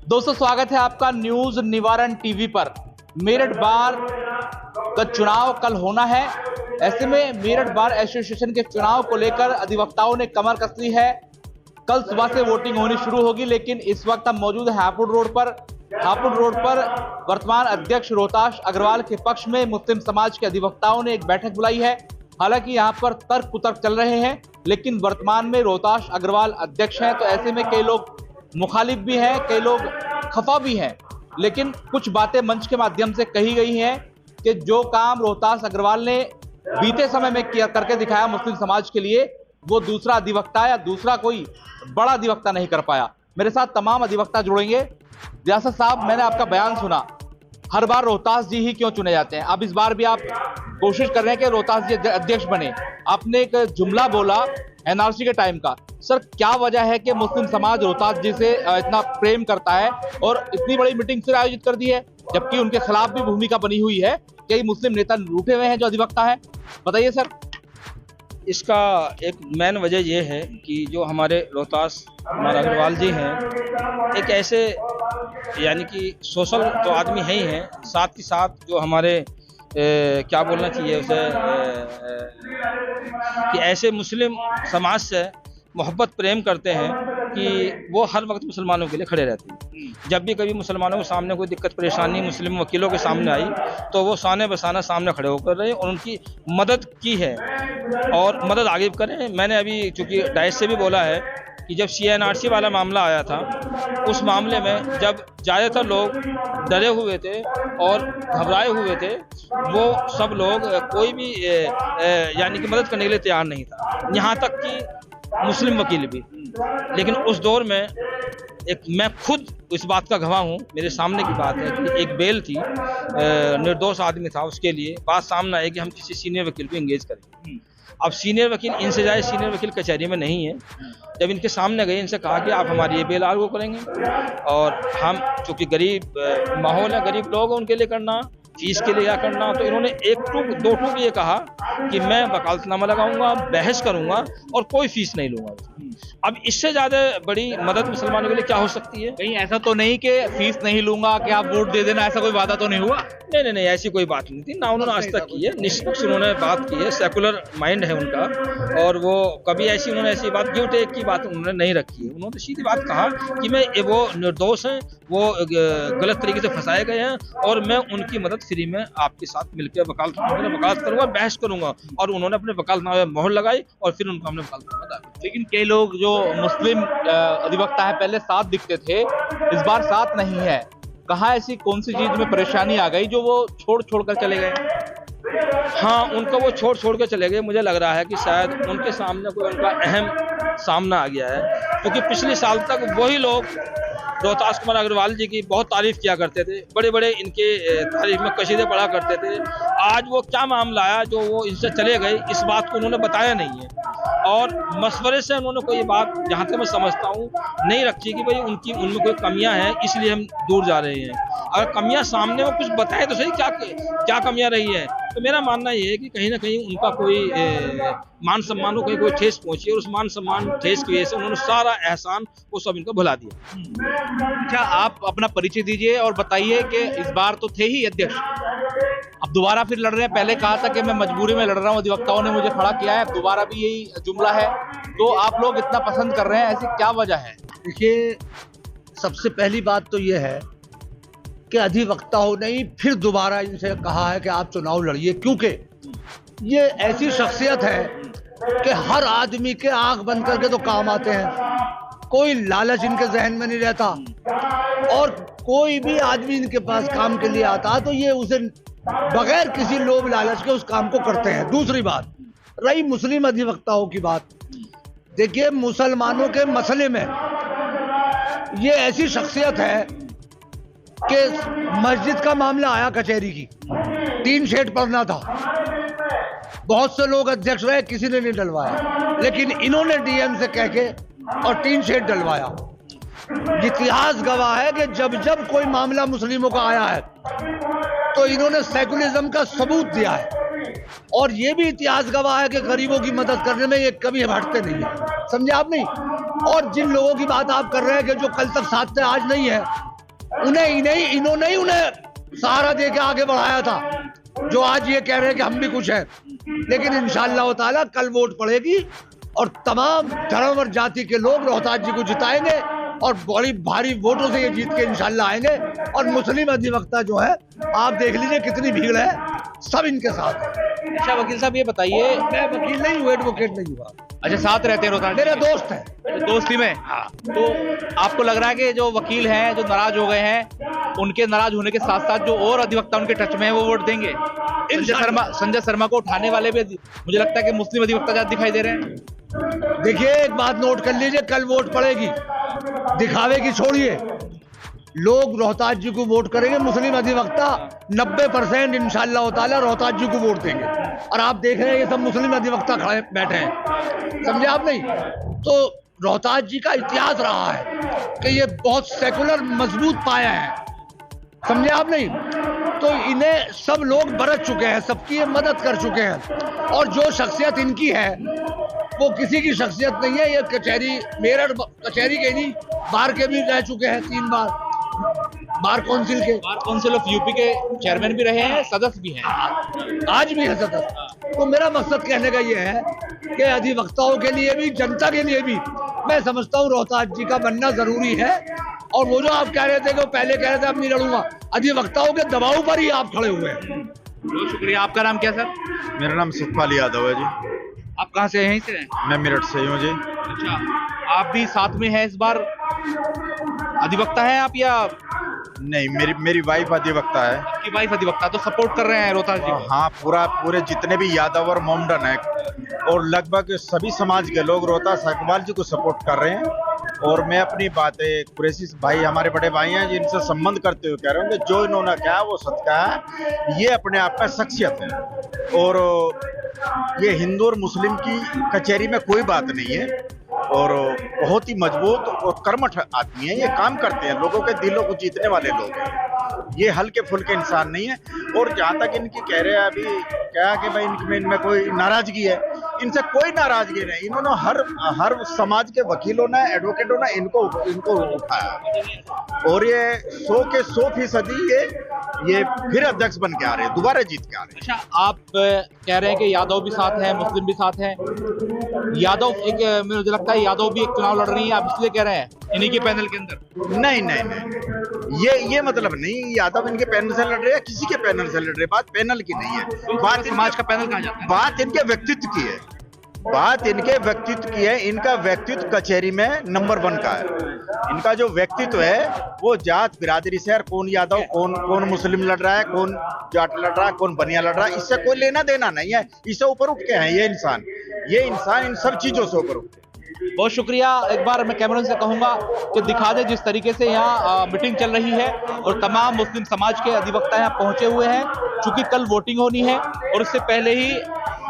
दोस्तों स्वागत है आपका न्यूज निवारण टीवी पर। मेरठ बार का चुनाव कल होना है। ऐसे में मेरठ बार एसोसिएशन के चुनाव को लेकर अधिवक्ताओं ने कमर कस ली है। कल सुबह से वोटिंग होनी शुरू होगी, लेकिन इस वक्त हम मौजूद हैं हापुड़ रोड पर। हापुड़ रोड पर वर्तमान अध्यक्ष रोहताश अग्रवाल के पक्ष में मुस्लिम समाज के अधिवक्ताओं ने एक बैठक बुलाई है। हालांकि यहां पर तर्क कुतर्क चल रहे हैं, लेकिन वर्तमान में रोहताश अग्रवाल अध्यक्ष हैं, तो ऐसे में कई लोग मुखालिफ भी हैं, कई लोग खफा भी हैं। लेकिन कुछ बातें मंच के माध्यम से कही गई हैं कि जो काम रोहताश अग्रवाल ने बीते समय में किया करके दिखाया मुस्लिम समाज के लिए, वो दूसरा अधिवक्ता या दूसरा कोई बड़ा अधिवक्ता नहीं कर पाया। मेरे साथ तमाम अधिवक्ता जुड़ेंगे। रियासत साहब, मैंने आपका बयान सुना, हर बार रोहताश जी ही क्यों चुने जाते हैं? अब इस बार भी आप कोशिश कर रहे हैं कि रोहताश जी अध्यक्ष बने। आपने एक जुमला बोला एनआरसी के टाइम का, सर क्या वजह है कि मुस्लिम समाज रोहताश जी से इतना प्रेम करता है और इतनी बड़ी मीटिंग फिर आयोजित कर दी है, जबकि उनके खिलाफ भी भूमिका बनी हुई है? कई मुस्लिम नेता रूठे हुए हैं जो अधिवक्ता है, बताइए सर। इसका एक मेन वजह यह है कि जो हमारे रोहताश अग्रवाल जी हैं, एक ऐसे यानी कि सोशल तो आदमी है ही हैं, साथ ही साथ जो हमारे क्या बोलना चाहिए उसे कि ऐसे मुस्लिम समाज से मोहब्बत प्रेम करते हैं कि वो हर वक्त मुसलमानों के लिए खड़े रहते हैं। जब भी कभी मुसलमानों के सामने कोई दिक्कत परेशानी मुस्लिम वकीलों के सामने आई तो वो साने बसाना सामने खड़े होकर रहे और उनकी मदद की है और मदद आगे भी करें। मैंने अभी चूँकि डाइस से भी बोला है कि जब CNRC वाला मामला आया था, उस मामले में जब ज़्यादातर लोग डरे हुए थे और घबराए हुए थे, वो सब लोग कोई भी यानी कि मदद करने के लिए तैयार नहीं था, यहाँ तक कि मुस्लिम वकील भी। लेकिन उस दौर में मैं खुद इस बात का गवाह हूँ, मेरे सामने की बात है कि एक बेल थी, निर्दोष आदमी था, उसके लिए बात सामने आई कि हम किसी सीनियर वकील को एंगेज करेंगे। अब सीनियर वकील, इनसे जाए सीनियर वकील कचहरी में नहीं है। जब इनके सामने गए, इनसे कहा कि आप हमारी ये बेल आर्गू करेंगे और हम चूँकि गरीब माहौल है, गरीब लोग उनके लिए करना, फीस के लिए क्या करना, तो इन्होंने दो टूक ये कहा कि मैं वकालतनामा लगाऊंगा, बहस करूंगा और कोई फीस नहीं लूंगा। अब इससे ज्यादा बड़ी मदद मुसलमानों के लिए क्या हो सकती है? कहीं ऐसा तो नहीं कि फीस नहीं लूंगा कि आप वोट दे देना, ऐसा कोई वादा तो नहीं हुआ? नहीं, ऐसी कोई बात नहीं थी ना, उन्होंने आज तक की है। निष्पक्ष उन्होंने बात की है, सेकुलर माइंड है उनका, और वो कभी उन्होंने ऐसी बात गिव टेक की बात उन्होंने नहीं रखी है। उन्होंने सीधी बात कहा कि वो निर्दोष हैं, वो गलत तरीके से फंसाए गए हैं और मैं उनकी मदद फ्री में आपके साथ मिलकर वकालत करूंगा, बहस करूंगा। और उन्होंने अपने वकालतनामे में मोहर लगाई और फिर उनको हमने वकालतनामा दिया। लेकिन कई लोग जो मुस्लिम अधिवक्ता है पहले साथ दिखते थे, इस बार साथ नहीं है। कहाँ ऐसी कौन सी चीज में परेशानी आ गई जो वो छोड़ कर चले गए? हाँ, उनको वो छोड़ के चले गए। मुझे लग रहा है कि शायद उनके सामने कोई उनका अहम सामना आ गया है, क्योंकि पिछले साल तक वही लोग रोहताश कुमार अग्रवाल जी की बहुत तारीफ किया करते थे, बड़े बड़े इनके तारीफ में कसीदे पढ़ा करते थे। आज वो क्या मामला आया जो वो इनसे चले गए, इस बात को उन्होंने बताया नहीं है और मशवरे से उन्होंने कोई बात, जहाँ तक मैं समझता हूँ, नहीं रखी कि भाई उनमें कोई कमियां हैं इसलिए हम दूर जा रहे हैं। अगर कमियां सामने वो कुछ बताए तो सही, क्या कमियां रही है। तो मेरा मानना ये है कि कहीं ना कहीं उनका कोई मान सम्मान को कोई ठेस पहुंची और उस मान सम्मान ठेस की वजह से उन्होंने सारा एहसान वो सब इनको भुला दिया। अच्छा, आप अपना परिचय दीजिए और बताइए कि इस बार तो थे ही अध्यक्ष, अब दोबारा फिर लड़ रहे हैं। पहले कहा था कि मैं मजबूरी में लड़ रहा हूँ, अधिवक्ताओं ने मुझे खड़ा किया है, दोबारा भी यही जुमला है। तो आप लोग इतना पसंद कर रहे हैं, ऐसी क्या वजह है? देखिए, सबसे पहली बात तो ये है कि अधिवक्ताओं ने ही फिर दोबारा इनसे कहा है कि आप चुनाव लड़िए, क्योंकि ये ऐसी शख्सियत है कि हर आदमी के आंख बंद करके तो काम आते हैं, कोई लालच इनके जहन में नहीं रहता और कोई भी आदमी इनके पास काम के लिए आता तो ये उसे बगैर किसी लोभ लालच के उस काम को करते हैं। दूसरी बात रही मुस्लिम अधिवक्ताओं की बात, देखिए मुसलमानों के मसले में ये ऐसी शख्सियत है कि मस्जिद का मामला आया कचहरी की, 3 शेड पड़ना था, बहुत से लोग अध्यक्ष रहे, किसी ने नहीं डलवाया, लेकिन इन्होंने DM से कह के और 3 शेड डलवाया। इतिहास गवाह है कि जब कोई मामला मुस्लिमों का आया है तो इन्होंने सेकुलरिज्म का सबूत दिया है और ये भी इतिहास गवाह है कि गरीबों की मदद करने में ये कभी हटते नहीं है। समझे आप? नहीं। और जिन लोगों की बात आप कर रहे हैं कि जो कल तक साथ थे आज नहीं है, इन्होंने ही उन्हें सहारा दे के आगे बढ़ाया था, जो आज ये कह रहे हैं कि हम भी कुछ हैं। लेकिन इंशाअल्लाह ताला कल वोट पड़ेगी और तमाम धर्म और जाति के लोग रोहतास जी को जिताएंगे और बड़ी भारी वोटों से ये जीत के इंशाअल्लाह आएंगे। और मुस्लिम अधिवक्ता जो है, आप देख लीजिए कितनी भीड़ है, सब इनके साथ है। अच्छा वकील साहब ये बताइए, मैं वकील नहीं हूँ, एडवोकेट नहीं हुआ, अच्छा साथ रहते हैं रोहतास, मेरे दोस्त है, दोस्ती में। तो आपको लग रहा है कि जो वकील हैं जो नाराज हो गए हैं, उनके नाराज होने के साथ साथ जो और अधिवक्ता उनके टच में है वो वोट देंगे? संजय शर्मा को उठाने वाले भी मुझे लगता है कि मुस्लिम अधिवक्ता ज्यादा दिखाई दे रहे हैं। देखिए एक बात नोट कर लीजिए, कल वोट पड़ेगी, दिखावे की छोड़िए, लोग रोहतास जी को वोट करेंगे। मुस्लिम अधिवक्ता 90% इंशाअल्लाह ताला रोहतास जी को वोट देंगे। और आप देख रहे हैं ये सब मुस्लिम अधिवक्ता खड़े बैठे हैं, समझे आप नहीं? तो रोहतास जी का इतिहास रहा है कि ये बहुत सेकुलर मजबूत पाया है, समझे आप नहीं? तो इन्हें सब लोग बरत चुके हैं, सबकी ये मदद कर चुके हैं। और जो शख्सियत इनकी है वो किसी की शख्सियत नहीं है। ये कचहरी, मेरठ कचहरी के नहीं, बार के भी रह चुके हैं 3 बार, बार काउंसिल के, बार काउंसिल ऑफ यूपी के चेयरमैन भी रहे हैं, सदस्य भी हैं, आज भी है सदस्य। तो मेरा मकसद कहने का ये है कि अधिवक्ताओं के लिए भी, जनता के लिए भी, मैं समझता हूँ रोहतास जी का बनना जरूरी है। और वो जो आप कह रहे थे कि पहले कह रहे थे अब नहीं लड़ूंगा, अधिवक्ताओं के दबाव पर ही आप खड़े हुए हैं। बहुत शुक्रिया। आपका नाम क्या सर? मेरा नाम सतपाल यादव है जी। आप कहाँ से हैं? यहीं से हैं? मैं मेरठ से ही हूँ जी। अच्छा, आप भी साथ में हैं इस बार, अधिवक्ता हैं आप या नहीं, मेरी वाइफ अधिवक्ता है। आपकी वाइफ अधिवक्ता, तो सपोर्ट कर रहे हैं रोहतास जी को? हाँ, पूरे जितने भी यादव और मोमडन है और लगभग सभी समाज के लोग रोहतास इकबाल जी को सपोर्ट कर रहे हैं। और मैं अपनी बातें कुरैशी भाई, हमारे बड़े भाई हैं, जिनसे संबंध करते हुए कह रहा हूँ कि जो इन्होंने कहा वो सच कहा है। ये अपने आप में शख्सियत है और ये हिंदू और मुस्लिम की कचहरी में कोई बात नहीं है। और बहुत ही मजबूत और कर्मठ आदमी है, ये काम करते हैं, लोगों के दिलों को जीतने वाले लोग हैं, ये हल्के फुल्के इंसान नहीं है। और जहाँ तक इनकी कह रहे हैं अभी क्या कि भाई इनमें कोई नाराजगी है, इनसे कोई नाराजगी नहीं। इन्होंने हर समाज के वकीलों ने, एडवोकेटों ने इनको उठाया और ये 100 के 100% ये फिर अध्यक्ष बन के आ रहे हैं, दोबारा जीत के आ रहे हैं। अच्छा, आप कह रहे हैं कि यादव भी साथ हैं, मुस्लिम भी साथ हैं। यादव एक, मुझे लगता है यादव भी एक चुनाव लड़ रही है, आप इसलिए कह रहे हैं इन्हीं के पैनल के अंदर? नहीं, ये मतलब नहीं यादव इनके पैनल से लड़ रहे हैं, किसी के पैनल से लड़ रहे हैं। बात पैनल की नहीं है, बात समाज का पैनल कहा जाता है, बात इनके व्यक्तित्व की है, बात इनके व्यक्तित्व की है। इनका व्यक्तित्व कचहरी में नंबर 1 का है। इनका जो व्यक्तित्व है वो जात बिरादरी से, कौन यादव, कौन मुस्लिम लड़ रहा है, कौन जाट लड़ रहा है, कौन बनिया लड़ रहा है, इससे कोई लेना देना नहीं है। इससे ऊपर उठ के हैं ये इंसान इन सब चीजों से ऊपर उठ के। बहुत शुक्रिया। एक बार मैं कैमरा से कहूंगा कि दिखा दे जिस तरीके से यहाँ मीटिंग चल रही है और तमाम मुस्लिम समाज के अधिवक्ता यहाँ पहुंचे हुए हैं। चूंकि कल वोटिंग होनी है और उससे पहले ही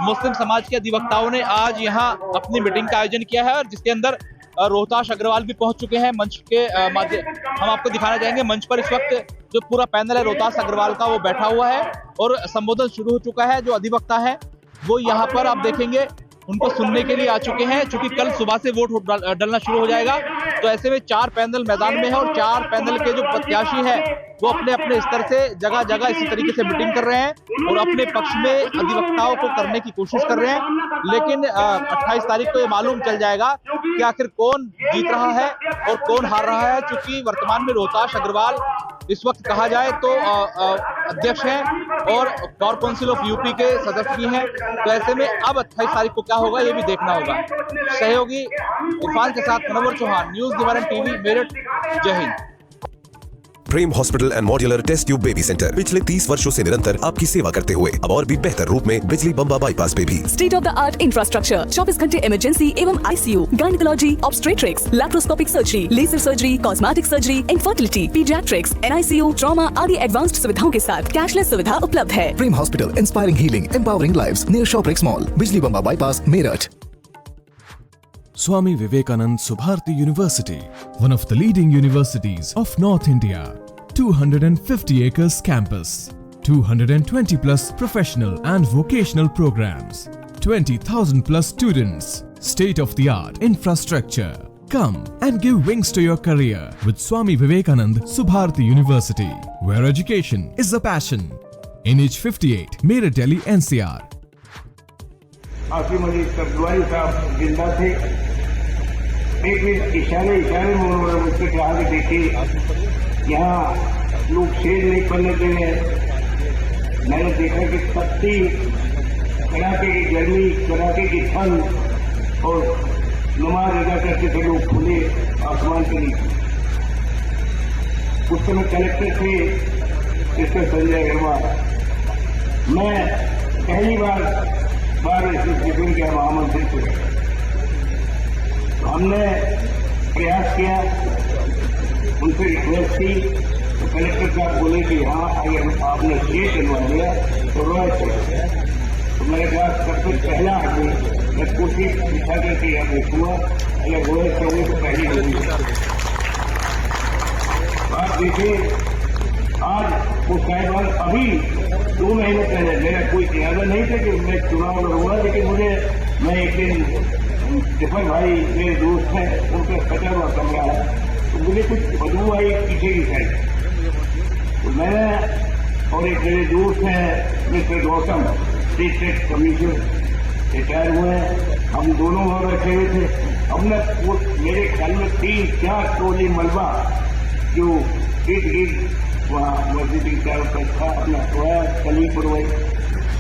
मुस्लिम समाज के अधिवक्ताओं ने आज यहाँ अपनी मीटिंग का आयोजन किया है और जिसके अंदर रोहतास अग्रवाल भी पहुंच चुके हैं। मंच के माध्यम हम आपको दिखाना चाहेंगे, मंच पर इस वक्त जो पूरा पैनल है रोहतास अग्रवाल का वो बैठा हुआ है और संबोधन शुरू हो चुका है। जो अधिवक्ता है वो यहाँ पर आप देखेंगे उनको सुनने के लिए आ चुके हैं। चूंकि कल सुबह से वोट डलना शुरू हो जाएगा तो ऐसे में 4 पैनल मैदान में है और 4 पैनल के जो प्रत्याशी हैं वो अपने अपने स्तर से जगह जगह इसी तरीके से मीटिंग कर रहे हैं और अपने पक्ष में अधिवक्ताओं को करने की कोशिश कर रहे हैं। लेकिन 28 तारीख को ये मालूम चल जाएगा कि आखिर कौन जीत रहा है और कौन हार रहा है। चूंकि वर्तमान में रोहतास अग्रवाल इस वक्त कहा जाए तो अध्यक्ष हैं और बार काउंसिल ऑफ यूपी के सदस्य भी हैं। तो ऐसे में अब 28 तारीख को क्या होगा ये भी देखना होगा। सहयोगी इरफान के साथ मनोवर चौहान, न्यूज निवारण टीवी, मेरठ। जय हिंद। Prem hospital and modular test tube baby centre पिछले 30 वर्षों से निरंतर आपकी सेवा करते हुए अब और भी बेहतर रूप में बिजली बम्बा बाईपास पे भी। State of the art infrastructure, 24 घंटे इमरजेंसी एवं ICU, gynaecology, obstetrics, laparoscopic surgery, laser surgery, cosmetic surgery, infertility, paediatrics, NICU, trauma आदि एडवांस्ड सुविधाओं के साथ कैशलेस सुविधा उपलब्ध है। Prem hospital, inspiring healing, empowering lives, near Shoprix mall, Bijli Bamba bypass, Meerut. Swami Vivekanand Subharti University, one of the leading universities of North India. 250 acres campus, 220 plus professional and vocational programs, 20,000 plus students, state of the art infrastructure, Come and give wings to your career with Swami Vivekanand Subharti University, where education is a passion. NH 58, Meerut, Delhi, NCR. Asim Ali तब्दवाई साहब जिंदा थे। एक इशारे में उन्होंने मुझसे कहा कि देखिए यहाँ लोग शेर नहीं पढ़ने दे रहे। मैंने देखा कि सख्ती, कड़ाके की गर्मी, कड़ाके की ठंड और नमाज अदा करते थे लोग खुले आसमान के नीचे। उस समय कलेक्टर थे मिस्टर संजय अग्रवाल। मैं पहली बार एसोसिएशन के महामंत्री थे। हमने प्रयास किया, उनसे रिक्वेस्ट की तो कलेक्टर साहब बोले कि हाँ अगर आपने ये करवा लिया तो रोज चाहिए। तो मैंने कहा सबसे पहला आदमी मैं कुर्सी बिछा करके यहाँ बैठूंगा, अगर रोज चाहिए तो पहली होगी। आप देखिए आज वो साहिबान अभी 2 महीने पहले मेरा कोई इरादा नहीं था कि मैं चुनाव लड़ूंगा, लेकिन मैं एक दिन जफर भाई मेरे दोस्त हैं, उनका सजा हुआ कमरा है, तो मुझे कुछ बदबू आई पीछे की साइड। तो मैं और एक मेरे दोस्त हैं mister Gautam, state tax commissioner retire हुए हैं, हम दोनों वहाँ बैठे हुए थे। हमने मेरे ख्याल में 3-4 टोली मलबा जो गिर वहाँ मस्जिद की चारों तरफ था, अपना सोया कली पुरवाई।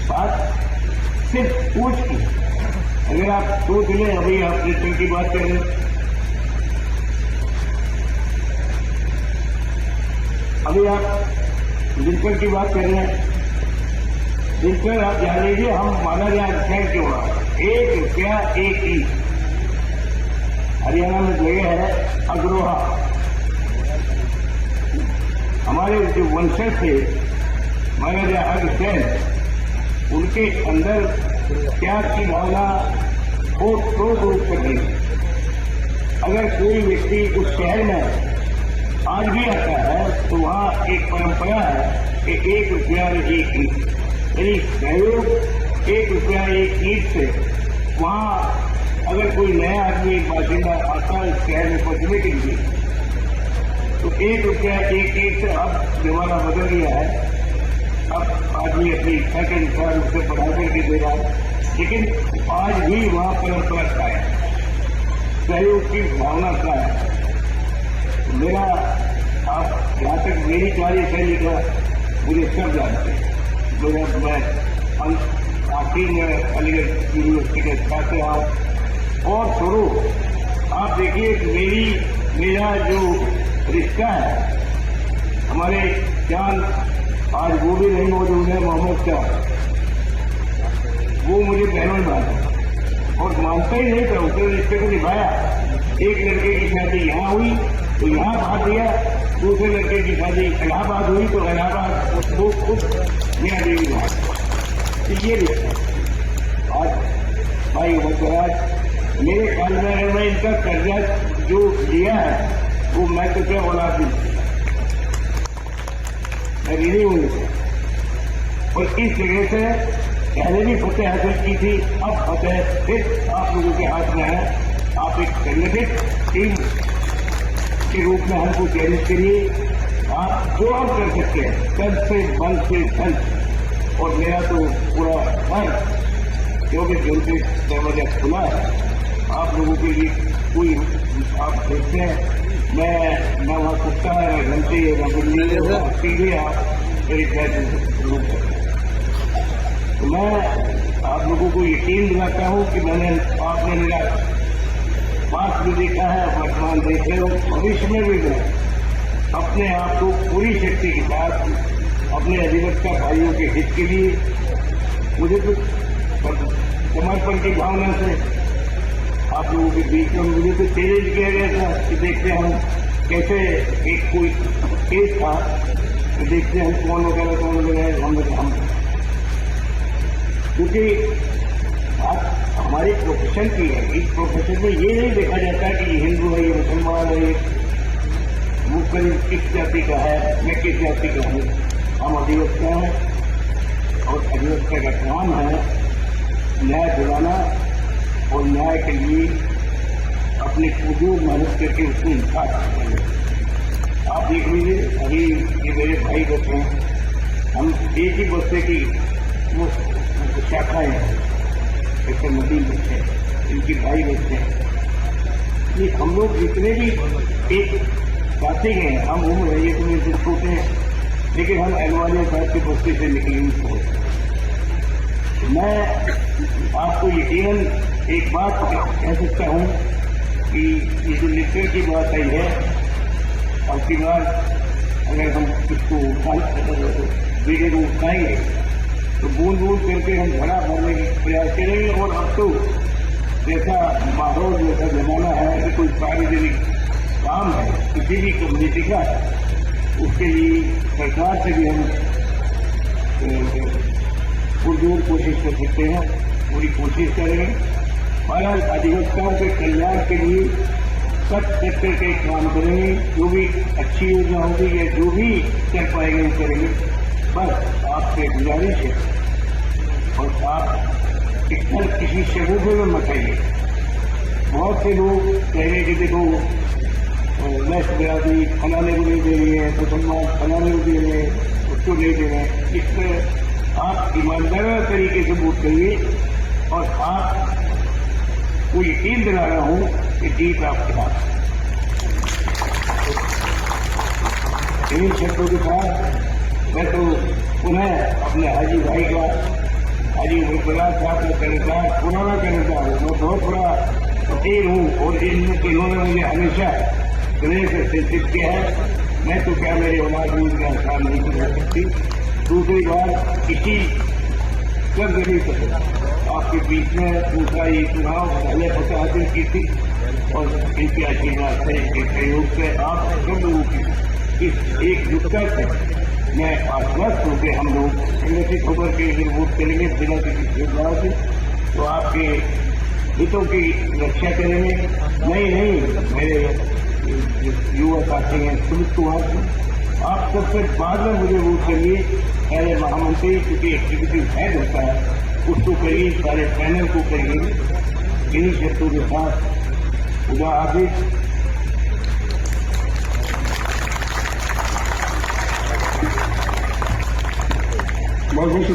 बात सिर्फ पूछ की, अगर आप सोच लें, अभी आप कृष्ण की बात कर रहे हैं, अभी आप दिनकर की बात कर रहे हैं। दिनकर आप जान लीजिए हम माना जाए शहर क्यों रहा, 1 रुपया 1 ईंट। हरियाणा में जगह है अग्रोहा, हमारे जो वंशज थे महाराजा अग्रसेन, उनके अंदर त्याग की भावना बहुत रूप से थी। अगर कोई व्यक्ति उस शहर में आज भी आता है तो वहाँ एक परंपरा है कि 1 रुपया 1 ईंट, यानी सहयोग 1 रुपया 1 ईंट से वहाँ अगर कोई नया आदमी बाशिंदा आता है शहर में पहुंचने के लिए तो 1 रुपया 1 ईंट से अब जमाना बदल गया है। अब आदमी अपनी इच्छा के अनुसार उससे बढ़ा करके दे रहा है, लेकिन आज भी वहाँ परंपरा का है, सहयोग की भावना का है। मेरा आप जहाँ तक मेरी कार्यशैली का मुझे सब जानते हैं। मैं आखिर में अलीगढ़ यूनिवर्सिटी के छात्र रहा और शुरू आप देखिए मेरा जो रिश्ता है, हमारे जान आज वो भी नहीं मौजूद है, मोहम्मद शाह, वो मुझे बहन माना और मानता ही नहीं था, उसने रिश्ते को निभाया। एक लड़के की शादी यहाँ हुई तो यहाँ बात दिया, दूसरे लड़के की शादी इलाहाबाद हुई तो इलाहाबाद वो खुद मियाँ देवी बात। तो ये रिश्ता आज भाई वजराज मेरे ख्याल में मैं इनका कर्जा जो लिया है वो मैं तो क्या औलाद नहीं, मैं ऋणी हूँ। और इस जगह से पहले भी फतेह हासिल की थी, अब फतेह फिर आप लोगों के हाथ में है। आप एक संगठित टीम के रूप में हमको चैलेंज करिए, आप जो आप कर सकते हैं तन से बल से धन, और मेरा तो पूरा घर 24 घंटे दरवाजा खुला है आप लोगों के लिए। कोई आप देखते हैं मैं न वहाँ कुत्ता है न घंटे है न बिल्ली है, सीधे आप मेरे घर तो मैं आप लोगों को यकीन दिलाता हूँ कि आपने मेरा बात भी देखा है, वर्तमान देख रहे हो, भविष्य में भी मैं अपने आप को पूरी शक्ति के साथ अपने अधिवक्ता भाइयों के हित के लिए मुझे तो समर्पण की भावना से आप लोगों के बीच में मुझे तो चैलेंज किया गया था कि देखते हम कैसे एक कोई केस था तो देखते हम कौन वगैरह हम क्योंकि हमारी प्रोफेशन की है। इस प्रोफेशन में ये नहीं देखा जाता कि ये हिंदू है, ये मुसलमान है, वो करीब किस जाति का है, मैं किस जाति का हूँ। हम अधिवक्ता हैं और अधिवक्ता का काम है न्याय दिलाना और न्याय के लिए अपने जो मेहनत करके उसको इंसान करेंगे। आप देख लीजिए, अभी ये मेरे भाई बैठे हैं, हम एक ही बस्ते की वो शाखाएं हैं, जैसे नदी बच्चे हैं, इनकी भाई बच्चे हैं। ये हम लोग जितने भी एक जाते हैं, हम उम्र है ये तो मेरे से छोटे हैं, लेकिन हम अहलवालिया साहब के बस्ते से निकले हुए। मैं आपको यकीनन एक बात कह सकता हूँ कि ये जो लिटरेचर की बात आई है, अब की बार अगर हम इसको बेटे को उठाएंगे तो बूंद बूंद करके हम घड़ा भरने का प्रयास करेंगे। और अब तो जैसा माहौल, जैसा जमाना है कि कोई सार्वजनिक काम है किसी भी कम्युनिटी का, उसके लिए सरकार से भी हम पुरजोर कोशिश कर सकते हैं, पूरी कोशिश करेंगे। और अधिवक्ताओं के कल्याण के लिए सब सेक्टर के काम करेंगे, जो भी अच्छी योजना होगी या जो भी कर पाएंगे वो करेंगे। बस आपसे गुजारिश है, और आप इतना किसी शगुफे में मत आइए। बहुत से लोग कह रहे कि देखो नेक्स्ट बिरादरी फलाने को नहीं दे रही है, मुसलमान फलाने को दे रहे हैं, उसको नहीं दे रहे हैं। इस पर आप ईमानदाराना तरीके से वोट करिए, और आपको यकीन दिला रहा हूँ कि जीत आपके पास। इन शब्दों के साथ मैं तो पुनः अपने हाजी भाई का, हाजी उमरफराज साहब का कर्जदार, पुराना कर्जदार हूँ, मैं बहुत बड़ा फकीर हूँ, और इन्होंने मुझे हमेशा गले से शिक्षित किया है। मैं तो क्या, मेरी औलाद भी उनका एहसान नहीं कर सकती। दूसरी बात, किसी सर्वजनिक आपके बीच में दूसरा ये चुनाव पहले फतह हासिल की थी, और इनके आशीर्वाद से, इनके सहयोग से, आप सब लोगों की इस एकजुटता से मैं आश्वस्त हूँ कि हम लोग संगठित होकर के अगर वोट करेंगे बिना किसी भेदभाव से, तो आपके हितों की रक्षा करेंगे। नहीं, मेरे युवा साथी हैं सुमित कुमार जी, आप सबसे बाद में मुझे वोट करिए, पहले महामंत्री क्योंकि एग्जीक्यूटिव हेड होता है उसको करिए, सारे पैनल को करिए। इन्हीं शब्दों के साथ खुदा हाफिज। बहुत बहुत